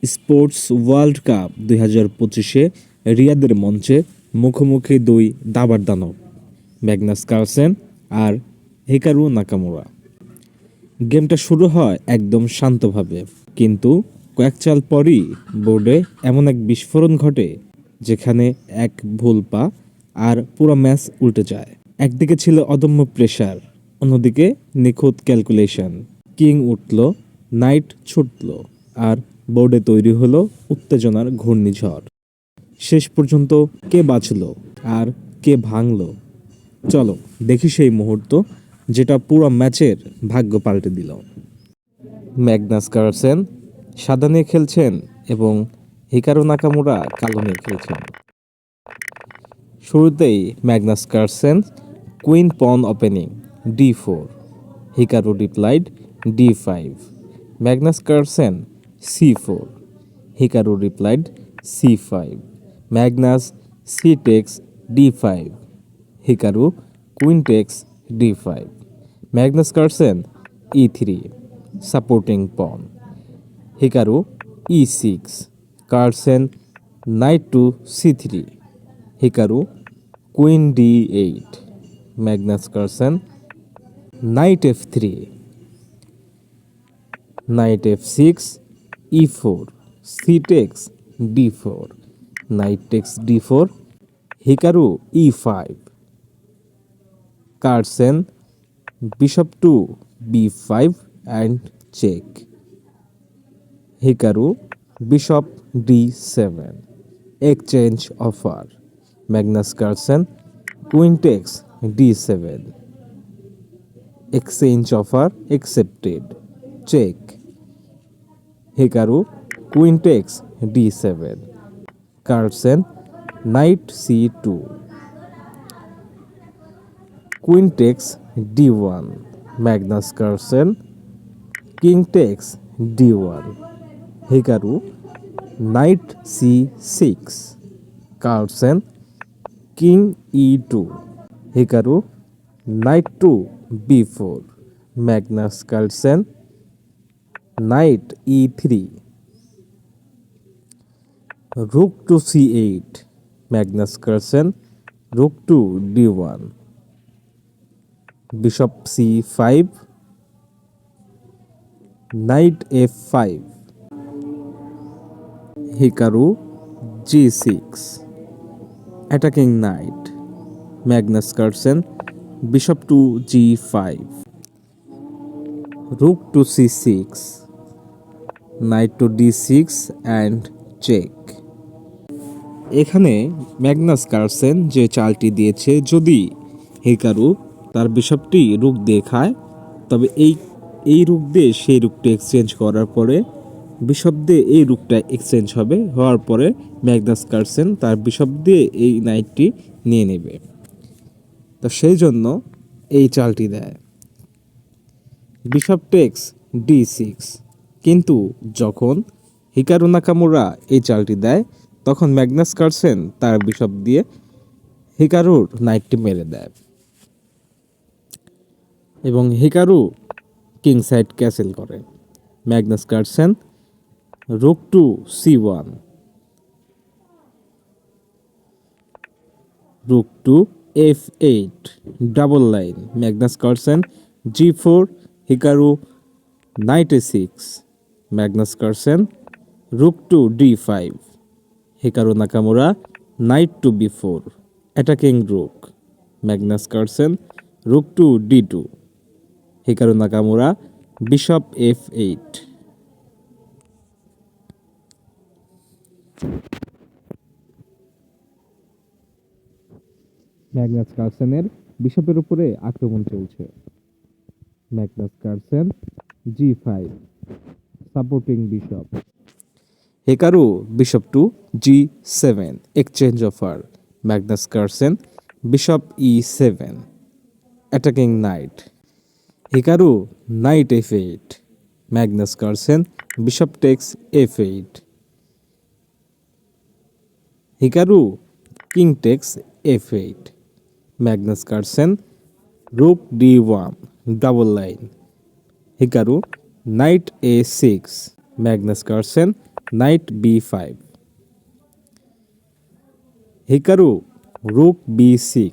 Sports world cup 2025-এ রিয়াদের মঞ্চে মুখোমুখি দুই দাবার দানব ম্যাগনাস কার্লসেন আর হিকারু নাকামুরা। গেমটা শুরু হয় একদম শান্তভাবে, কিন্তু কয়েক চাল পরই বোর্ডে এমন এক বিস্ফোরণ ঘটে যেখানে এক ভুল পা আর পুরো ম্যাচ উল্টে যায়। একদিকে ছিল অদম্য প্রেসার, অন্যদিকে নিখুঁত ক্যালকুলেশন। কিং উঠল, নাইট ছুটল, আর বোর্ডে তৈরি হলো উত্তেজনার ঘূর্ণিঝড়। শেষ পর্যন্ত কে বাঁচল আর কে ভাঙল, চলো দেখি সেই মুহূর্ত যেটা পুরো ম্যাচের ভাগ্য পাল্টে দিল। ম্যাগনাস কার্লসেন সাদা নিয়ে খেলছেন এবং হিকারু নাকামুরা কালো নিয়ে খেলছেন। শুরুতেই Magnus Carlsen queen pawn opening d4, Hikaru replied d5, Magnus Carlsen c4, Hikaru replied c5, Magnus c takes d5, Hikaru queen takes d5, Magnus Carlsen e3, supporting pawn, Hikaru e6, Carlsen knight to c3, Hikaru queen d8, Magnus Carlsen knight f3, knight f6, e4, c takes d4, knight takes d4, Hikaru e5, Carlsen bishop to b5 and check, Hikaru bishop d7, exchange offer, Magnus Carlsen queen takes d7, exchange offer accepted, check, Hikaru queen takes d7, Carlsen knight c2, queen takes d1, Magnus Carlsen king takes d1, Hikaru knight c6, Carlsen king e2, Hikaru knight to b4, Magnus Carlsen knight e3, rook to c8, Magnus Carlsen rook to d1, bishop c5, knight f5, Hikaru g6, attacking knight, Magnus Carlsen bishop to g5, rook to c6, knight to d6 and check. এখানে Magnus Carlsen যে চালটি দিয়েছে, যদি Hikaru তার বিশপটি রুক দিয়ে খায়, তবে এই রুক দিয়ে সেই রুকটা এক্সচেঞ্জ করার পরে বিশপ দিয়ে এই রুকটা এক্সচেঞ্জ হওয়ার পরে ম্যাগনাস কার্লসেন তার বিশপ দিয়ে এই নাইটটি নিয়ে নেবে। তো সেই জন্য এই চালটি দেয়, বিশপ টেক্স d6। কিন্তু যখন হিকারু নাকামুরা এই চালটি দেয়, তখন ম্যাগনাস কার্লসেন তার বিশপ দিয়ে হিকারুর নাইটটি মেরে দেয় এবং হিকারু কিং সাইড ক্যাসেল করে। Magnus Carlsen rook to c1, rook to f8, double line, Magnus Carlsen g4, Hikaru knight a6, Magnus Carlsen rook to d5, Hikaru Nakamura knight to b4, attacking rook, Magnus Carlsen rook to d2, Hikaru Nakamura bishop f8। Magnus কার্লসেনের বিশপের উপরে আক্রমণ চলছে। Magnus Carlsen g5, supporting bishop, Hikaru bishop to g7, exchange offer, Magnus Carlsen bishop e7, attacking knight, Hikaru night f8, Magnus Carlsen bishop takes f8, Hikaru king takes f8, Magnus Carlsen rook d1, double line, Hikaru knight a6, Magnus Carlsen knight b5. Hikaru, rook b6.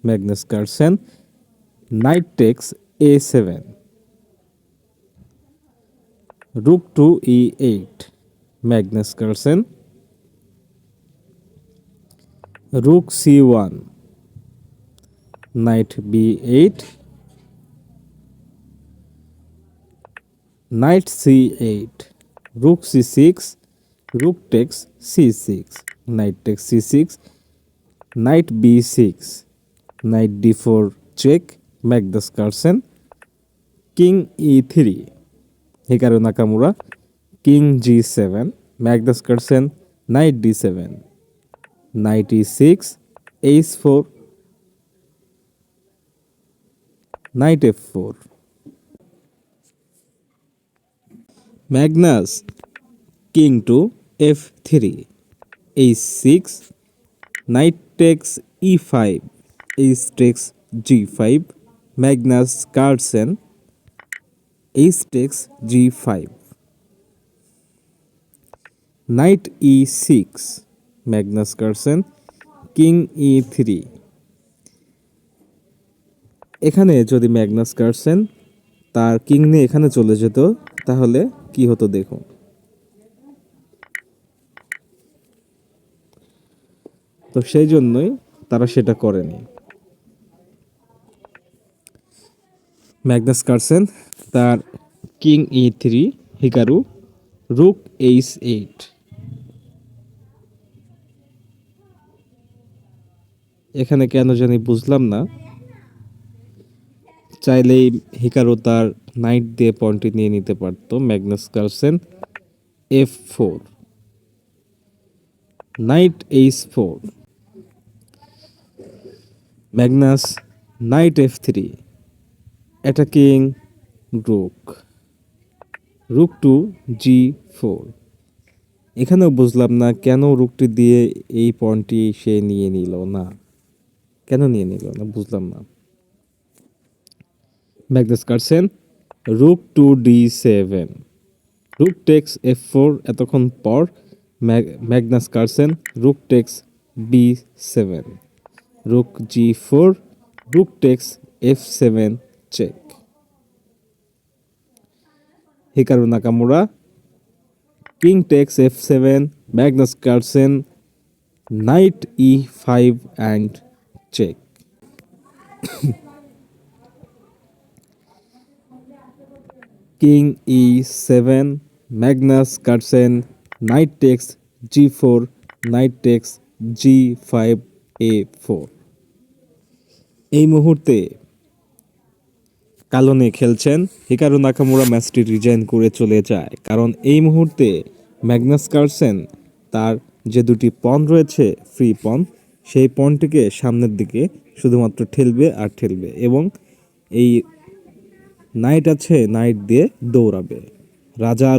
Magnus Carlsen, knight takes a7. Rook to e8. Magnus Carlsen, rook c1. Knight b8. Knight c8. Rook c6. Rook takes c6. Knight takes c6. Knight b6. Knight d4 check. Magnus Carlsen, king e3. Hikaru Nakamura, king g7. Magnus Carlsen, knight d7. Knight e6. h4. Knight f4. Magnus, king to f3. h6. Knight takes e5. H takes g5. Magnus Carlsen, h takes g5. Knight e6. Magnus Carlsen, king e3. এখানে যদি Magnus Carlsen তার king নিয়ে এখানে চলে যেত তাহলে কি হতো দেখুন। তো সেই জন্যই তারা সেটা করেনি। ম্যাগনাস কার্লসেন তার কিং e3, হিকারু রুক h8। এখানে কেন জানি বুঝলাম না। চাইলেই হিকারু তার নাইট দিয়ে পয়েন্টটি নিয়ে নিতে পারতো। Magnus Carlsen f4, knight h4, Magnus knight f3, attacking rook, rook to g4। এখানেও বুঝলাম না কেন রুকটি দিয়ে এই পয়েন্টটি সে নিয়ে নিল না, কেন নিয়ে নিল না বুঝলাম না। Magnus Carlsen rook to d7, rook takes f4। এতক্ষণ পর Magnus Carlsen rook takes b7, rook g4, rook takes f7 check. Hikaru Nakamura king takes f7, Magnus Carlsen knight e5 and check. King e7, Magnus Carlsen knight takes g4, knight takes g5 a4। এই মুহূর্তে কালো নিয়ে খেলছেন। Hikaru নাকামুরা ম্যাচটি resign করে চলে যায়, কারণ এই মুহূর্তে ম্যাগনাস কার্লসেন তার যে দুটি পণ রয়েছে ফ্রি পণ, সেই পণটিকে সামনের দিকে শুধুমাত্র ঠেলবে আর ঠেলবে, এবং এই নাইট আছে নাইট দিয়ে দৌড়াবে। রাজা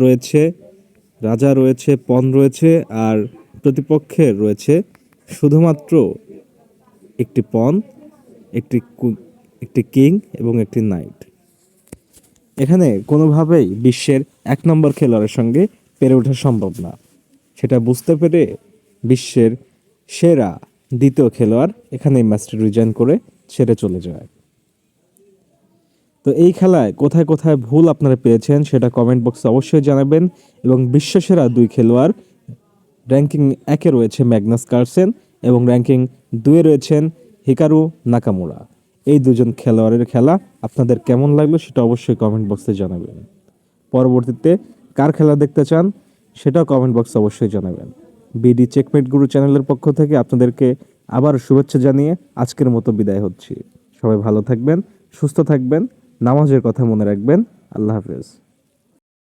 রয়েছে, পণ রয়েছে, আর প্রতিপক্ষের রয়েছে শুধুমাত্র একটি পণ, একটি কিং এবং একটি নাইট। এখানে কোনোভাবেই বিশ্বের 1 নম্বর খেলোয়াড়ের সঙ্গে পেরে ওঠা সম্ভব না। সেটা বুঝতে পেরে বিশ্বের সেরা দ্বিতীয় খেলোয়াড় এখানে ম্যাচটি রিজাইন করে ছেড়ে চলে যায়। তো এই খেলায় কোথায় কোথায় ভুল আপনারা পেয়েছেন সেটা কমেন্ট বক্সে অবশ্যই জানাবেন। এবং বিশ্বসেরা 2 খেলোয়াড় র্যাঙ্কিং 1-এ রয়েছে ম্যাগনাস কার্লসেন এবং র্যাঙ্কিং 2-এ রয়েছেন হিকারু নাকামুরা। এই দুজন খেলোয়াড়ের খেলা আপনাদের কেমন লাগলো সেটা অবশ্যই কমেন্ট বক্সে জানাবেন। পরবর্তীতে কার খেলা দেখতে চান সেটাও কমেন্ট বক্সে অবশ্যই জানাবেন। বিডি চেকমেট গুরু চ্যানেলের পক্ষ থেকে আপনাদেরকে আবার শুভেচ্ছা জানিয়ে আজকের মতো বিদায় হচ্ছি। সবাই ভালো থাকবেন, সুস্থ থাকবেন, নামাজের কথা মনে রাখবেন। আল্লাহ হাফেজ।